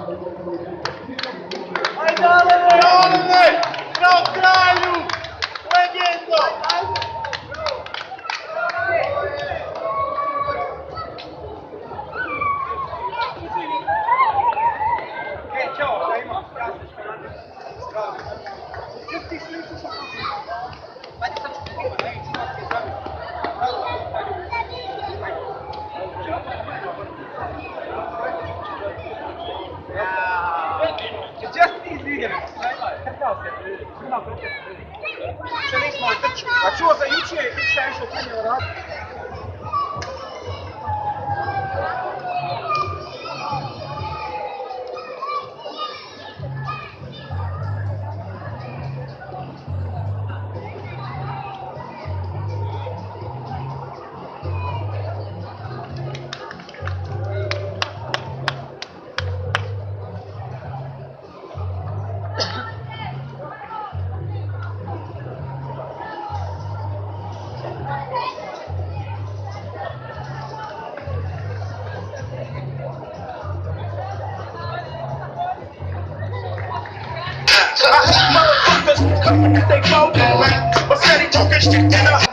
Ajde, Alene! Na kraju! Legendo! Ćao, da imam. Ti sliči sa ajde sad ću ti imati, neću imati zavi. Just easy igre. Krkao se. Še nismo trčali. A čuo za jučer, Iksa je išao trenio rad. So I hate motherfuckers coming if they vote. But steady talking shit in a